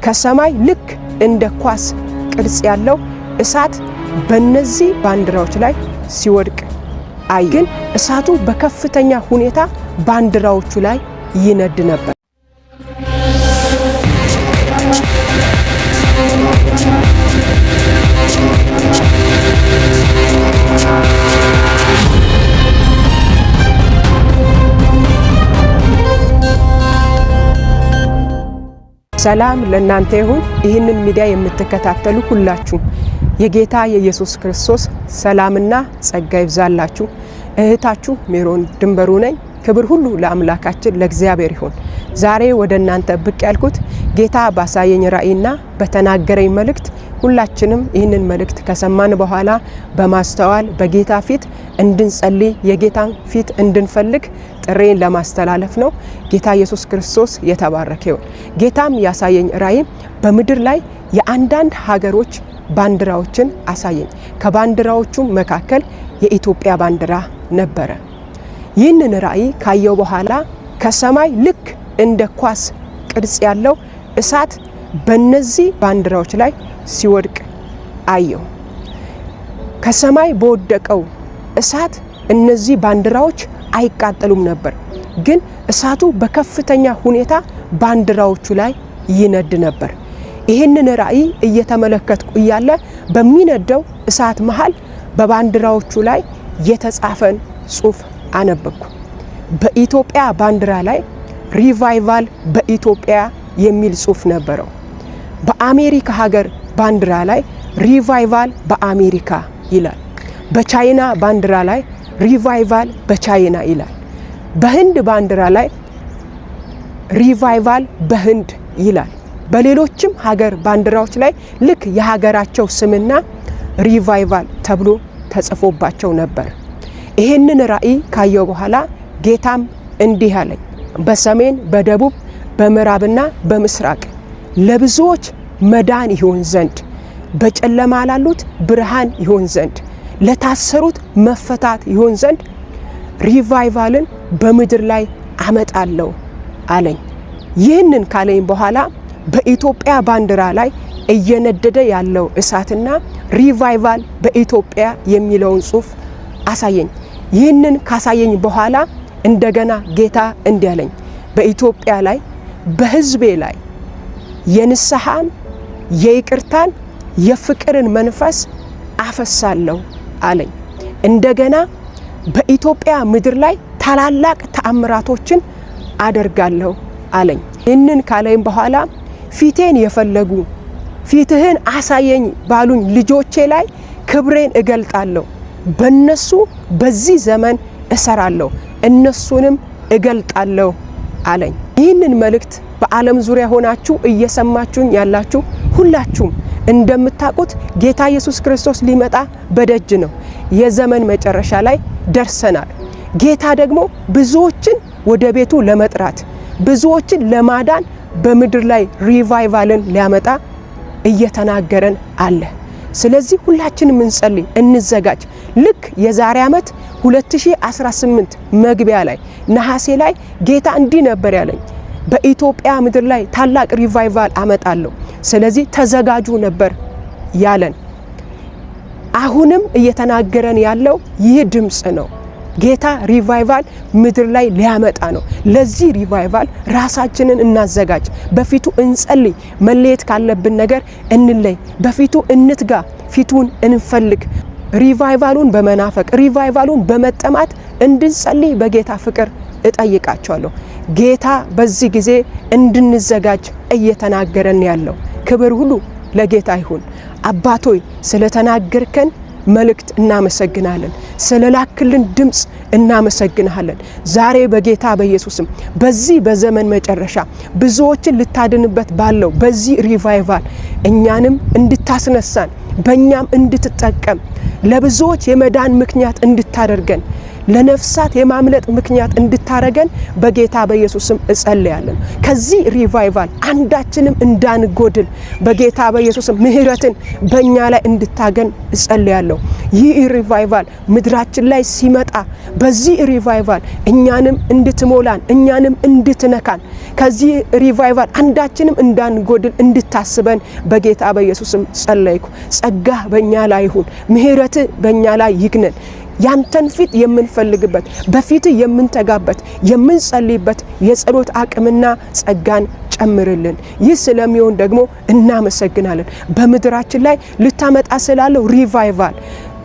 ከሰማይ ልክ እንደ ኳስ ቅርጽ ያለው እሳት በእነዚህ ባንዲራዎች ላይ ሲወድቅ አይ ግን እሳቱ በከፍተኛ ሁኔታ ባንዲራዎቹ ላይ ይነድ ነበር። ሰላም ለእናንተ ይሁን። ይህንን ሚዲያ የምትከታተሉ ሁላችሁ የጌታ የኢየሱስ ክርስቶስ ሰላምና ጸጋ ይብዛላችሁ። እህታችሁ ሜሮን ድንበሩ ነኝ። ክብር ሁሉ ለአምላካችን ለእግዚአብሔር ይሁን። ዛሬ ወደ እናንተ ብቅ ያልኩት ጌታ ባሳየኝ ራእይና በተናገረኝ መልእክት ሁላችንም ይህንን መልእክት ከሰማን በኋላ በማስተዋል በጌታ ፊት እንድንጸልይ የጌታን ፊት እንድንፈልግ ጥሬን ለማስተላለፍ ነው። ጌታ ኢየሱስ ክርስቶስ የተባረከ ይሁን። ጌታም ያሳየኝ ራእይ በምድር ላይ የአንዳንድ ሀገሮች ባንዲራዎችን አሳየኝ። ከባንዲራዎቹ መካከል የኢትዮጵያ ባንዲራ ነበረ። ይህንን ራእይ ካየው በኋላ ከሰማይ ልክ እንደ ኳስ ቅርጽ ያለው እሳት በእነዚህ ባንዲራዎች ላይ ሲወድቅ አየው። ከሰማይ በወደቀው እሳት እነዚህ ባንዲራዎች አይቃጠሉም ነበር፣ ግን እሳቱ በከፍተኛ ሁኔታ ባንዲራዎቹ ላይ ይነድ ነበር። ይህንን ራእይ እየተመለከትኩ እያለ በሚነደው እሳት መሃል በባንዲራዎቹ ላይ የተጻፈን ጽሑፍ አነበብኩ። በኢትዮጵያ ባንዲራ ላይ ሪቫይቫል በኢትዮጵያ የሚል ጽሑፍ ነበረው። በአሜሪካ ሀገር ባንዲራ ላይ ሪቫይቫል በአሜሪካ ይላል። በቻይና ባንዲራ ላይ ሪቫይቫል በቻይና ይላል። በህንድ ባንዲራ ላይ ሪቫይቫል በህንድ ይላል። በሌሎችም ሀገር ባንዲራዎች ላይ ልክ የሀገራቸው ስምና ሪቫይቫል ተብሎ ተጽፎባቸው ነበር። ይህንን ራእይ ካየው በኋላ ጌታም እንዲህ አለኝ፣ በሰሜን በደቡብ በምዕራብና በምስራቅ ለብዙዎች መዳን ይሆን ዘንድ፣ በጨለማ ላሉት ብርሃን ይሆን ዘንድ፣ ለታሰሩት መፈታት ይሆን ዘንድ ሪቫይቫልን በምድር ላይ አመጣለሁ አለኝ። ይህንን ካለኝ በኋላ በኢትዮጵያ ባንዲራ ላይ እየነደደ ያለው እሳትና ሪቫይቫል በኢትዮጵያ የሚለውን ጽሑፍ አሳየኝ። ይህንን ካሳየኝ በኋላ እንደገና ጌታ እንዲህ አለኝ፣ በኢትዮጵያ ላይ በህዝቤ ላይ የንስሐን የይቅርታን የፍቅርን መንፈስ አፈሳለሁ አለኝ። እንደገና በኢትዮጵያ ምድር ላይ ታላላቅ ተአምራቶችን አደርጋለሁ አለኝ። ይህንን ካለኝ በኋላ ፊቴን የፈለጉ ፊትህን አሳየኝ ባሉኝ ልጆቼ ላይ ክብሬን እገልጣለሁ፣ በእነሱ በዚህ ዘመን እሰራለሁ፣ እነሱንም እገልጣለሁ አለኝ። ይህንን መልእክት በዓለም ዙሪያ ሆናችሁ እየሰማችሁኝ ያላችሁ ሁላችሁም እንደምታውቁት ጌታ ኢየሱስ ክርስቶስ ሊመጣ በደጅ ነው። የዘመን መጨረሻ ላይ ደርሰናል። ጌታ ደግሞ ብዙዎችን ወደ ቤቱ ለመጥራት ብዙዎችን ለማዳን በምድር ላይ ሪቫይቫልን ሊያመጣ እየተናገረን አለ። ስለዚህ ሁላችንም እንጸልይ፣ እንዘጋጅ። ልክ የዛሬ ዓመት 2018 መግቢያ ላይ ነሐሴ ላይ ጌታ እንዲህ ነበር ያለኝ፣ በኢትዮጵያ ምድር ላይ ታላቅ ሪቫይቫል አመጣለሁ፣ ስለዚህ ተዘጋጁ ነበር ያለን። አሁንም እየተናገረን ያለው ይህ ድምጽ ነው። ጌታ ሪቫይቫል ምድር ላይ ሊያመጣ ነው። ለዚህ ሪቫይቫል ራሳችንን እናዘጋጅ፣ በፊቱ እንጸልይ፣ መለየት ካለብን ነገር እንለይ፣ በፊቱ እንትጋ፣ ፊቱን እንፈልግ። ሪቫይቫሉን በመናፈቅ ሪቫይቫሉን በመጠማት እንድንጸልይ በጌታ ፍቅር እጠይቃቸዋለሁ። ጌታ በዚህ ጊዜ እንድንዘጋጅ እየተናገረን ያለው። ክብር ሁሉ ለጌታ ይሁን። አባቶይ ስለተናገርከን መልእክት እናመሰግናለን፣ ስለላክልን ድምጽ እናመሰግናለን። ዛሬ በጌታ በኢየሱስም በዚህ በዘመን መጨረሻ ብዙዎችን ልታድንበት ባለው በዚህ ሪቫይቫል እኛንም እንድታስነሳን በእኛም እንድትጠቀም ለብዙዎች የመዳን ምክንያት እንድታደርገን ለነፍሳት የማምለጥ ምክንያት እንድታረገን በጌታ በኢየሱስም እጸልያለሁ። ከዚህ ሪቫይቫል አንዳችንም እንዳንጎድል በጌታ በኢየሱስም ምህረትን በእኛ ላይ እንድታገን እጸልያለሁ። ይህ ሪቫይቫል ምድራችን ላይ ሲመጣ በዚህ ሪቫይቫል እኛንም እንድትሞላን እኛንም እንድትነካን ከዚህ ሪቫይቫል አንዳችንም እንዳንጎድል እንድታስበን በጌታ በኢየሱስም ጸለይኩ። ጸጋ በእኛ ላይ ይሁን፣ ምህረት በእኛ ላይ ይግነን። ያንተን ፊት የምንፈልግበት በፊት የምንተጋበት የምንጸልይበት የጸሎት አቅምና ጸጋን ጨምርልን። ይህ ስለሚሆን ደግሞ እናመሰግናለን። በምድራችን ላይ ልታመጣ ስላለው ሪቫይቫል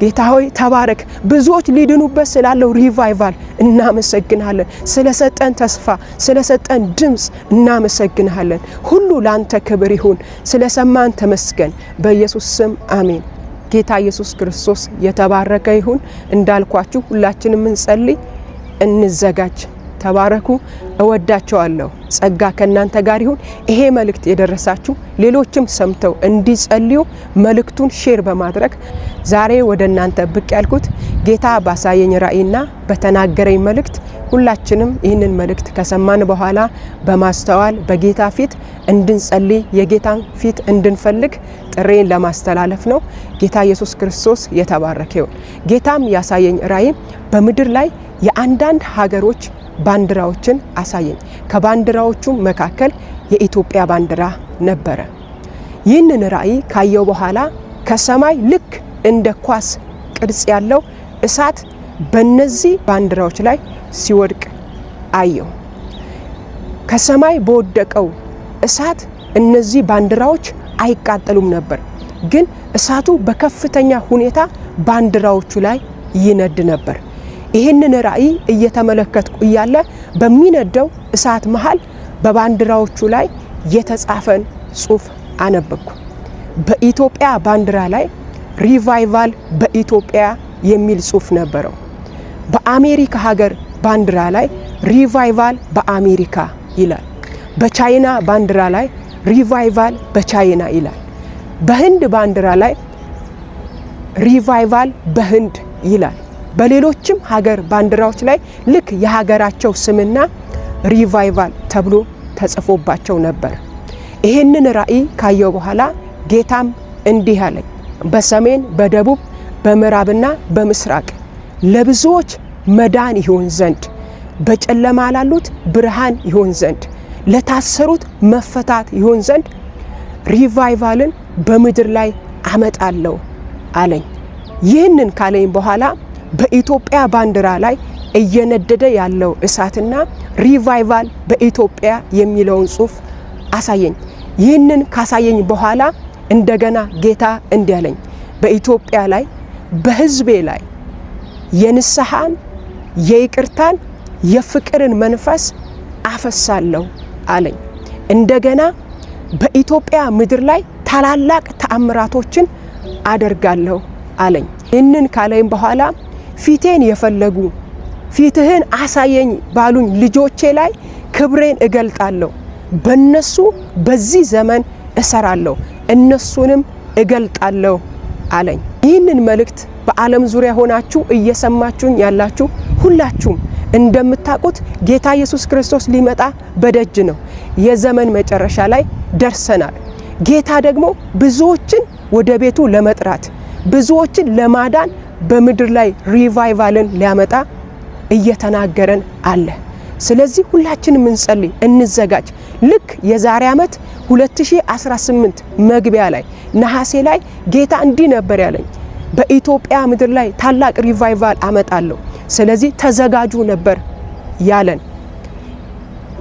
ጌታ ሆይ ተባረክ። ብዙዎች ሊድኑበት ስላለው ሪቫይቫል እናመሰግናለን። ስለሰጠን ተስፋ፣ ስለሰጠን ድምጽ እናመሰግናለን። ሁሉ ላንተ ክብር ይሁን። ስለሰማን ተመስገን። በኢየሱስ ስም አሜን። ጌታ ኢየሱስ ክርስቶስ የተባረከ ይሁን። እንዳልኳችሁ ሁላችንም እንጸልይ፣ እንዘጋጅ። ተባረኩ። እወዳቸዋለሁ። ጸጋ ከናንተ ጋር ይሁን። ይሄ መልእክት የደረሳችሁ ሌሎችም ሰምተው እንዲጸልዩ መልእክቱን ሼር በማድረግ ዛሬ ወደ እናንተ ብቅ ያልኩት ጌታ ባሳየኝ ራእይና በተናገረኝ መልእክት ሁላችንም ይህንን መልእክት ከሰማን በኋላ በማስተዋል በጌታ ፊት እንድንጸልይ የጌታን ፊት እንድንፈልግ ጥሬን ለማስተላለፍ ነው። ጌታ ኢየሱስ ክርስቶስ የተባረከ ይሁን። ጌታም ያሳየኝ ራእይ በምድር ላይ የአንዳንድ ሀገሮች ባንዲራዎችን አሳየኝ። ከባንዲራዎቹ መካከል የኢትዮጵያ ባንዲራ ነበረ። ይህንን ራእይ ካየው በኋላ ከሰማይ ልክ እንደ ኳስ ቅርጽ ያለው እሳት በእነዚህ ባንዲራዎች ላይ ሲወድቅ አየው። ከሰማይ በወደቀው እሳት እነዚህ ባንዲራዎች አይቃጠሉም ነበር፣ ግን እሳቱ በከፍተኛ ሁኔታ ባንዲራዎቹ ላይ ይነድ ነበር። ይህንን ራእይ እየተመለከትኩ እያለ በሚነደው እሳት መሃል በባንዲራዎቹ ላይ የተጻፈን ጽሑፍ አነበብኩ። በኢትዮጵያ ባንዲራ ላይ ሪቫይቫል በኢትዮጵያ የሚል ጽሑፍ ነበረው። በአሜሪካ ሀገር ባንዲራ ላይ ሪቫይቫል በአሜሪካ ይላል። በቻይና ባንዲራ ላይ ሪቫይቫል በቻይና ይላል። በህንድ ባንዲራ ላይ ሪቫይቫል በህንድ ይላል። በሌሎችም ሀገር ባንዲራዎች ላይ ልክ የሀገራቸው ስምና ሪቫይቫል ተብሎ ተጽፎባቸው ነበር። ይህንን ራእይ ካየው በኋላ ጌታም እንዲህ አለኝ፣ በሰሜን በደቡብ በምዕራብና በምስራቅ ለብዙዎች መዳን ይሆን ዘንድ፣ በጨለማ ላሉት ብርሃን ይሆን ዘንድ፣ ለታሰሩት መፈታት ይሆን ዘንድ ሪቫይቫልን በምድር ላይ አመጣለሁ አለኝ። ይህንን ካለኝ በኋላ በኢትዮጵያ ባንዲራ ላይ እየነደደ ያለው እሳትና ሪቫይቫል በኢትዮጵያ የሚለውን ጽሑፍ አሳየኝ። ይህንን ካሳየኝ በኋላ እንደገና ጌታ እንዲህ አለኝ፣ በኢትዮጵያ ላይ በሕዝቤ ላይ የንስሐን የይቅርታን የፍቅርን መንፈስ አፈሳለሁ አለኝ። እንደገና በኢትዮጵያ ምድር ላይ ታላላቅ ተአምራቶችን አደርጋለሁ አለኝ። ይህንን ካለኝ በኋላ ፊቴን የፈለጉ ፊትህን አሳየኝ ባሉኝ ልጆቼ ላይ ክብሬን እገልጣለሁ፣ በነሱ በዚህ ዘመን እሰራለሁ፣ እነሱንም እገልጣለሁ አለኝ። ይህንን መልእክት በዓለም ዙሪያ ሆናችሁ እየሰማችሁኝ ያላችሁ ሁላችሁም እንደምታውቁት ጌታ ኢየሱስ ክርስቶስ ሊመጣ በደጅ ነው። የዘመን መጨረሻ ላይ ደርሰናል። ጌታ ደግሞ ብዙዎችን ወደ ቤቱ ለመጥራት ብዙዎችን ለማዳን በምድር ላይ ሪቫይቫልን ሊያመጣ እየተናገረን አለ። ስለዚህ ሁላችንም እንጸልይ፣ እንዘጋጅ። ልክ የዛሬ ዓመት 2018 መግቢያ ላይ ነሐሴ ላይ ጌታ እንዲህ ነበር ያለኝ፣ በኢትዮጵያ ምድር ላይ ታላቅ ሪቫይቫል አመጣለሁ፣ ስለዚህ ተዘጋጁ ነበር ያለን።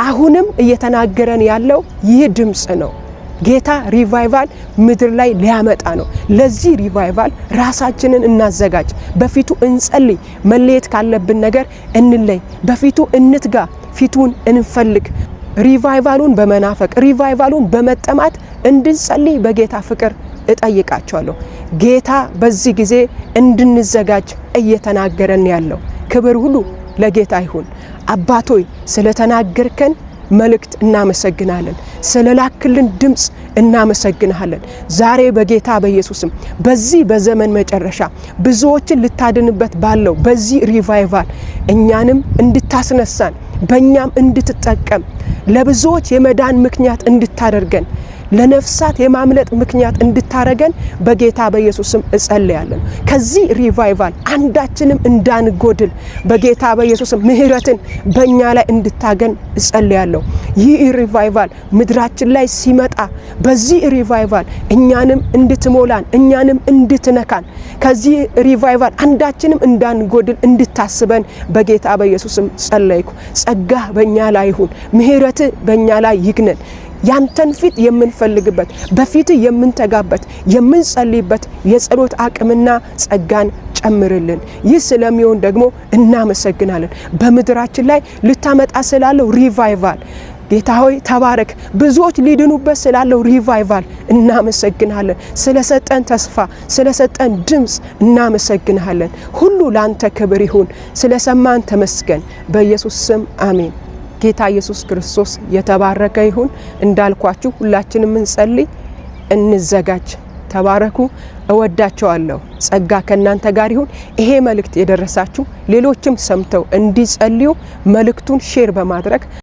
አሁንም እየተናገረን ያለው ይህ ድምጽ ነው። ጌታ ሪቫይቫል ምድር ላይ ሊያመጣ ነው። ለዚህ ሪቫይቫል ራሳችንን እናዘጋጅ፣ በፊቱ እንጸልይ፣ መለየት ካለብን ነገር እንለይ፣ በፊቱ እንትጋ፣ ፊቱን እንፈልግ። ሪቫይቫሉን በመናፈቅ ሪቫይቫሉን በመጠማት እንድንጸልይ በጌታ ፍቅር እጠይቃቸዋለሁ። ጌታ በዚህ ጊዜ እንድንዘጋጅ እየተናገረን ያለው። ክብር ሁሉ ለጌታ ይሁን። አባቶይ ስለተናገርከን መልእክት እናመሰግናለን፣ ስለላክልን ድምጽ እናመሰግናለን። ዛሬ በጌታ በኢየሱስም በዚህ በዘመን መጨረሻ ብዙዎችን ልታድንበት ባለው በዚህ ሪቫይቫል እኛንም እንድታስነሳን በእኛም እንድትጠቀም ለብዙዎች የመዳን ምክንያት እንድታደርገን ለነፍሳት የማምለጥ ምክንያት እንድታረገን በጌታ በኢየሱስ ስም እጸልያለሁ። ከዚህ ሪቫይቫል አንዳችንም እንዳንጎድል በጌታ በኢየሱስ ስም ምህረትን በእኛ ላይ እንድታገን እጸልያለሁ። ይህ ሪቫይቫል ምድራችን ላይ ሲመጣ በዚህ ሪቫይቫል እኛንም እንድትሞላን እኛንም እንድትነካን ከዚህ ሪቫይቫል አንዳችንም እንዳንጎድል እንድታስበን በጌታ በኢየሱስ ስም ጸለይኩ። ጸጋ በእኛ ላይ ይሁን፣ ምህረት በእኛ ላይ ይግነን። ያንተን ፊት የምንፈልግበት በፊት የምንተጋበት የምንጸልይበት የጸሎት አቅምና ጸጋን ጨምርልን። ይህ ስለሚሆን ደግሞ እናመሰግናለን። በምድራችን ላይ ልታመጣ ስላለው ሪቫይቫል ጌታ ሆይ ተባረክ። ብዙዎች ሊድኑበት ስላለው ሪቫይቫል እናመሰግናለን። ስለሰጠን ተስፋ ስለሰጠን ድምጽ እናመሰግናለን። ሁሉ ላንተ ክብር ይሁን። ስለሰማን ተመስገን። በኢየሱስ ስም አሜን። ጌታ ኢየሱስ ክርስቶስ የተባረከ ይሁን። እንዳልኳችሁ ሁላችንም እንጸልይ፣ እንዘጋጅ። ተባረኩ። እወዳቸዋለሁ። ጸጋ ከናንተ ጋር ይሁን። ይሄ መልእክት የደረሳችሁ ሌሎችም ሰምተው እንዲጸልዩ መልእክቱን ሼር በማድረግ